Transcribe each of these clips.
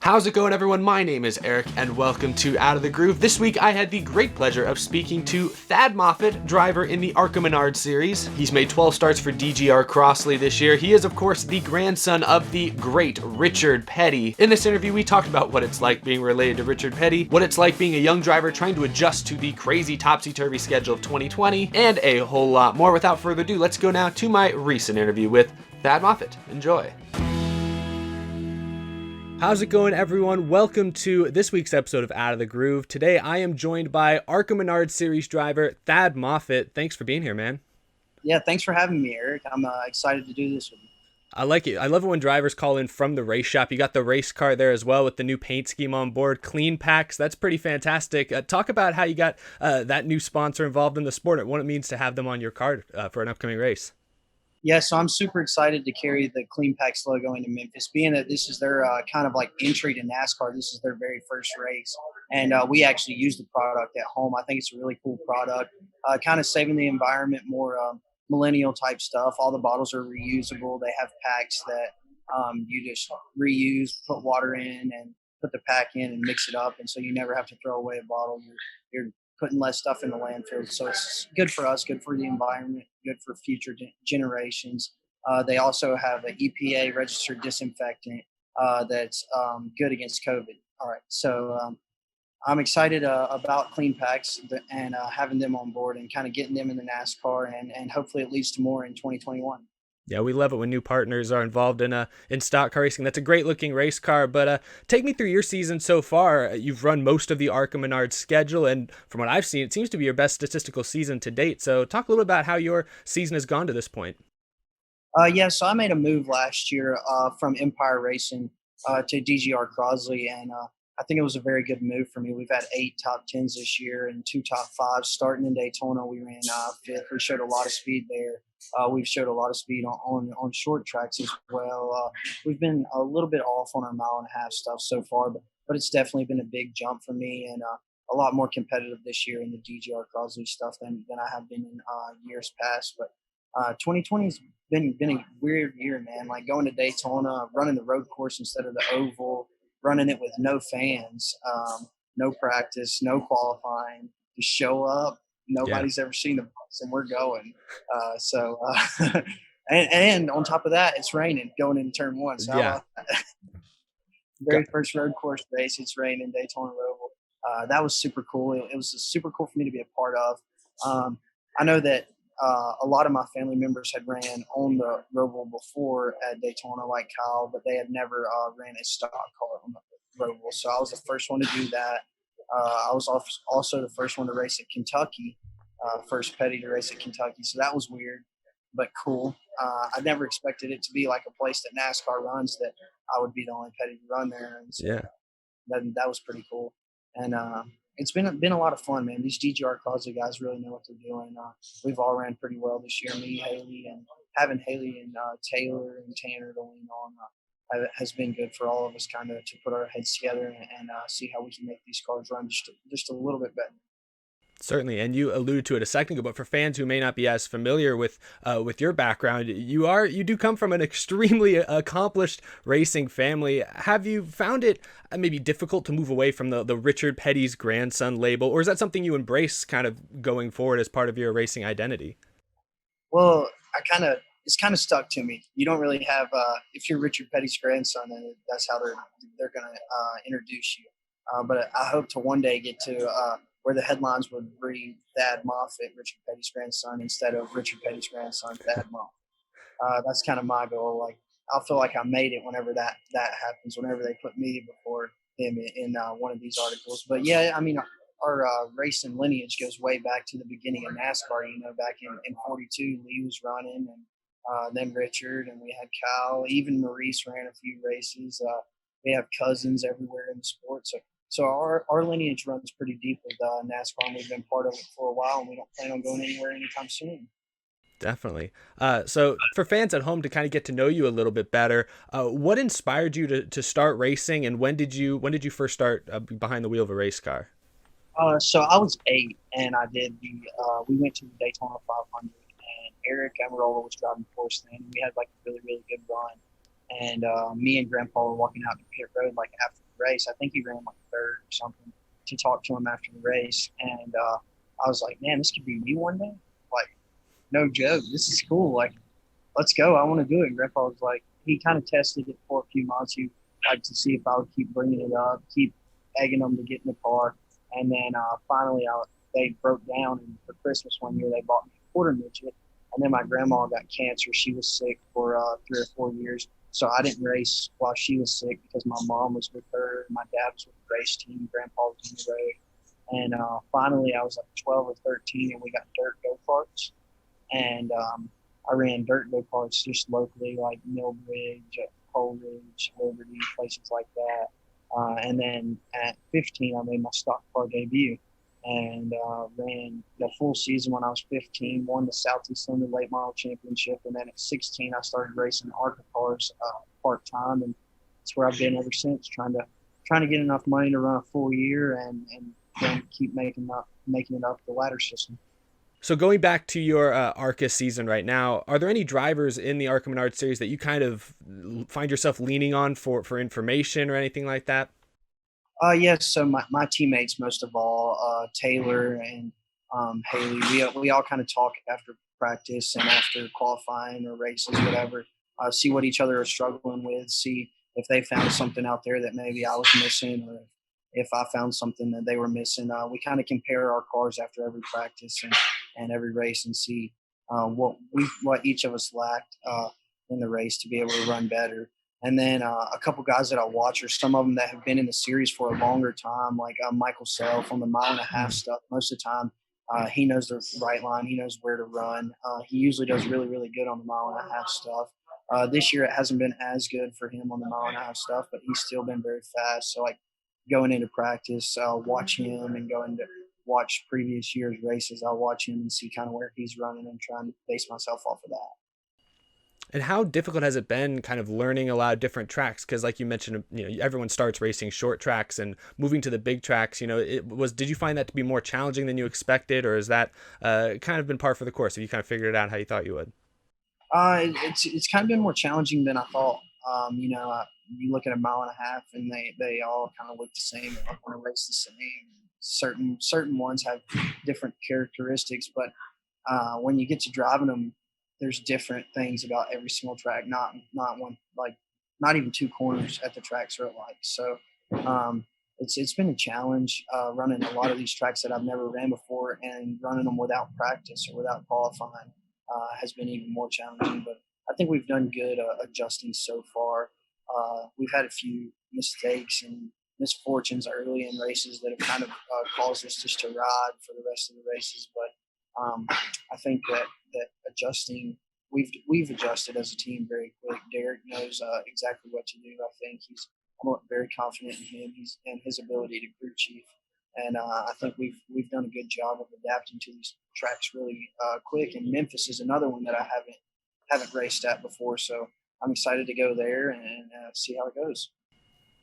How's it going, everyone? My name is Eric, and welcome to Out of the Groove. This week, I had the great pleasure of speaking to Thad Moffitt, driver in the ARCA Menards series. He's made 12 starts for DGR Crossley this year. He is, of course, the grandson of the great Richard Petty. In this interview, we talked about what it's like being related to Richard Petty, what it's like being a young driver trying to adjust to the crazy topsy-turvy schedule of 2020, and a whole lot more. Without further ado, let's go now to my recent interview with Thad Moffitt. Enjoy. How's it going, everyone? Welcome to this week's episode of Out of the Groove. Today, I am joined by ARCA Menards series driver Thad Moffitt. Thanks for being here, man. Yeah, thanks for having me, Eric. I'm excited to do this with you. I like it. I love it when drivers call in from the race shop. You got the race car there as well with the new paint scheme on board. CleanPacs, that's pretty fantastic. Talk about how you got that new sponsor involved in the sport and what it means to have them on your car for an upcoming race. Yeah, so I'm super excited to carry the CleanPacs logo into Memphis, being that this is their kind of like entry to NASCAR. This is their very first race, and we actually use the product at home. I think it's a really cool product, kind of saving the environment, more millennial type stuff. All the bottles are reusable. They have packs that you just reuse, put water in, and put the pack in and mix it up, and so you never have to throw away a bottle. You're putting less stuff in the landfill. So it's good for us, good for the environment, good for future generations. They also have an EPA registered disinfectant that's good against COVID. All right. So I'm excited about CleanPacs and having them on board and kind of getting them in the NASCAR and hopefully it leads to more in 2021. Yeah, we love it when new partners are involved in stock car racing. That's a great looking race car. But take me through your season so far. You've run most of the ARCA Menards schedule, and from what I've seen, it seems to be your best statistical season to date. So talk a little about how your season has gone to this point. Yeah, so I made a move last year from Empire Racing to DGR Crossley, and I think it was a very good move for me. We've had 8 top 10s this year and 2 top 5s. Starting in Daytona, we ran 5th. We showed a lot of speed there. We've showed a lot of speed on short tracks as well. We've been a little bit off on our mile-and-a-half stuff so far, but it's definitely been a big jump for me and a lot more competitive this year in the DGR Crossley stuff than I have been in years past. But 2020 has been a weird year, man. Like going to Daytona, running the road course instead of the oval, running it with no fans, no practice, no qualifying, just show up. Nobody's ever seen the bus, and we're going. And on top of that, it's raining going into turn 1. So yeah. Very first road course race, it's raining Daytona Roval. That was super cool. It was super cool for me to be a part of. I know that a lot of my family members had ran on the Roval before at Daytona, like Kyle, but they had never ran a stock car on the Roval. So I was the first one to do that. I was also the first one to race at Kentucky, first Petty to race at Kentucky. So that was weird, but cool. I never expected it to be like a place that NASCAR runs that I would be the only Petty to run there. And so that was pretty cool. And it's been a lot of fun, man. These DGR Crossley guys really know what they're doing. We've all ran pretty well this year. Me, Haley, and having Haley and Taylor and Tanner to lean on has been good for all of us kind of to put our heads together and see how we can make these cars run just a little bit better. Certainly, and you alluded to it a second ago, but for fans who may not be as familiar with your background, you do come from an extremely accomplished racing family. Have you found it maybe difficult to move away from the Richard Petty's grandson label, or is that something you embrace kind of going forward as part of your racing identity? Well, it's kind of stuck to me. You don't really have if you're Richard Petty's grandson, then that's how they're going to introduce you. But I hope to one day get to where the headlines would read Thad Moffitt, Richard Petty's grandson, instead of Richard Petty's grandson, Thad Moffitt. That's kind of my goal. Like I'll feel like I made it whenever that happens, whenever they put me before him in one of these articles. But yeah, I mean, our racing lineage goes way back to the beginning of NASCAR. You know, back in '42, Lee was running, and then Richard, and we had Kyle. Even Maurice ran a few races. We have cousins everywhere in the sport. So our lineage runs pretty deep with NASCAR, and we've been part of it for a while, and we don't plan on going anywhere anytime soon. Definitely. So for fans at home to kind of get to know you a little bit better, what inspired you to start racing, and when did you first start behind the wheel of a race car? So I was 8, and I did we went to the Daytona 500, and Eric Amarola was driving for us then. We had like a really, really good run. And me and Grandpa were walking out to pit road like after the race. I think he ran like third or something, to talk to him after the race. And I was like, man, this could be me one day. Like, no joke. This is cool. Like, let's go. I want to do it. And Grandpa was like, he kind of tested it for a few months. He liked to see if I would keep bringing it up, keep egging them to get in the car. And then finally, they broke down. And for Christmas one year, they bought me a quarter midget. And then my grandma got cancer. She was sick for 3 or 4 years. So I didn't race while she was sick because my mom was with her. My dad was with the race team. Grandpa was in the road. And finally, I was like 12 or 13, and we got dirt go-karts. And I ran dirt go-karts just locally, like Millbridge, Coleridge, Liberty, places like that. And then at 15, I made my stock car debut and ran the full season when I was 15, won the Southeast Limited Late Model Championship. And then at 16, I started racing ARCA cars part-time. And that's where I've been ever since, trying to get enough money to run a full year and then keep making it up the ladder system. So going back to your ARCA season right now, are there any drivers in the ARCA Menards series that you kind of find yourself leaning on for information or anything like that? Yes. So my teammates, most of all, Taylor and Haley, we all kind of talk after practice and after qualifying or races, whatever. See what each other are struggling with. See if they found something out there that maybe I was missing, or if I found something that they were missing. We kind of compare our cars after every practice and every race and see what each of us lacked in the race to be able to run better. And then a couple guys that I watch are some of them that have been in the series for a longer time, like Michael Self on the mile and a half stuff. Most of the time, he knows the right line. He knows where to run. He usually does really, really good on the mile and a half stuff. This year, it hasn't been as good for him on the mile and a half stuff, but he's still been very fast. So, like, going into practice, watch him, and going to watch previous year's races. I'll watch him and see kind of where he's running and trying to base myself off of that. And how difficult has it been kind of learning a lot of different tracks? Because like you mentioned, everyone starts racing short tracks and moving to the big tracks. Did you find that to be more challenging than you expected, or is that kind of been par for the course? Have you kind of figured it out how you thought you would? It's kind of been more challenging than I thought. You look at a mile and a half, and they all kind of look the same. They all want to race the same. Certain ones have different characteristics, but when you get to driving them, there's different things about every single track. Not one, like, not even two corners at the tracks are alike. So it's been a challenge running a lot of these tracks that I've never ran before, and running them without practice or without qualifying has been even more challenging. But I think we've done good adjusting so far. We've had a few mistakes and misfortunes early in races that have kind of caused us just to ride for the rest of the races. But I think that adjusting, we've adjusted as a team very quick. Derek knows exactly what to do. I'm very confident in him. And his ability to crew chief. And I think we've done a good job of adapting to these tracks really quick. And Memphis is another one that I haven't raced at before, so I'm excited to go there and see how it goes.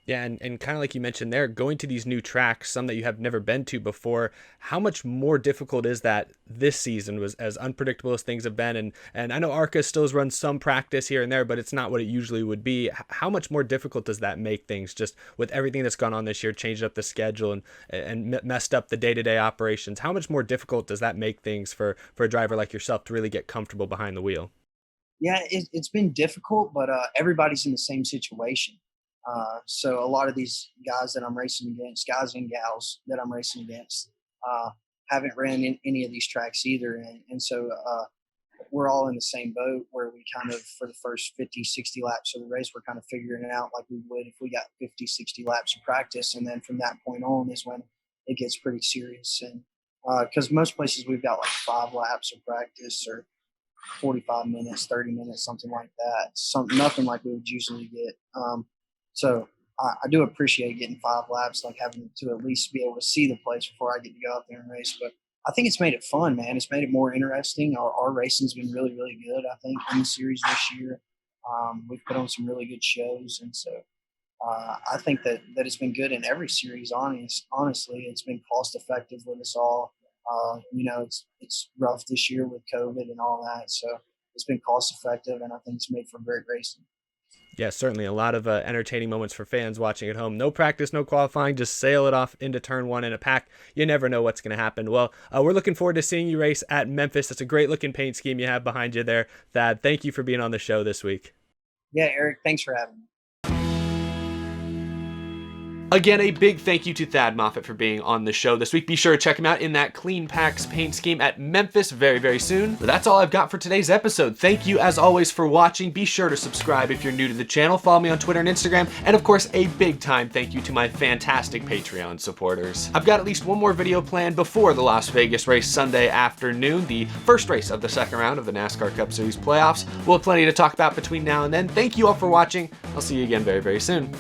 Yeah, and kind of like you mentioned there, going to these new tracks, some that you have never been to before, how much more difficult is that this season, was as unpredictable as things have been? And I know ARCA still has run some practice here and there, but it's not what it usually would be. How much more difficult does that make things, just with everything that's gone on this year, changed up the schedule and messed up the day-to-day operations? How much more difficult does that make things for a driver like yourself to really get comfortable behind the wheel? Yeah, it's been difficult, but everybody's in the same situation. So a lot of these guys that I'm racing against, guys and gals that I'm racing against, haven't ran in any of these tracks either. And so we're all in the same boat, where we kind of, for the first 50, 60 laps of the race, we're kind of figuring it out like we would if we got 50, 60 laps of practice. And then from that point on is when it gets pretty serious. And because most places we've got like 5 laps of practice, or 45 minutes, 30 minutes, something like that. Nothing like we would usually get. So I do appreciate getting 5 laps, like having to at least be able to see the place before I get to go out there and race. But I think it's made it fun, man. It's made it more interesting. Our racing's been really, really good, I think, in the series this year. We've put on some really good shows. And so I think that it's been good in every series, honestly. It's been cost effective with us all. It's rough this year with COVID and all that. So it's been cost effective, and I think it's made for great racing. Yeah, certainly a lot of entertaining moments for fans watching at home. No practice, no qualifying, just sail it off into turn one in a pack. You never know what's going to happen. Well, we're looking forward to seeing you race at Memphis. That's a great looking paint scheme you have behind you there. Thad, thank you for being on the show this week. Yeah, Eric, thanks for having me. Again, a big thank you to Thad Moffitt for being on the show this week. Be sure to check him out in that CleanPacs paint scheme at Memphis very, very soon. But that's all I've got for today's episode. Thank you, as always, for watching. Be sure to subscribe if you're new to the channel. Follow me on Twitter and Instagram. And of course, a big time thank you to my fantastic Patreon supporters. I've got at least one more video planned before the Las Vegas race Sunday afternoon, the first race of the second round of the NASCAR Cup Series playoffs. We'll have plenty to talk about between now and then. Thank you all for watching. I'll see you again very, very soon.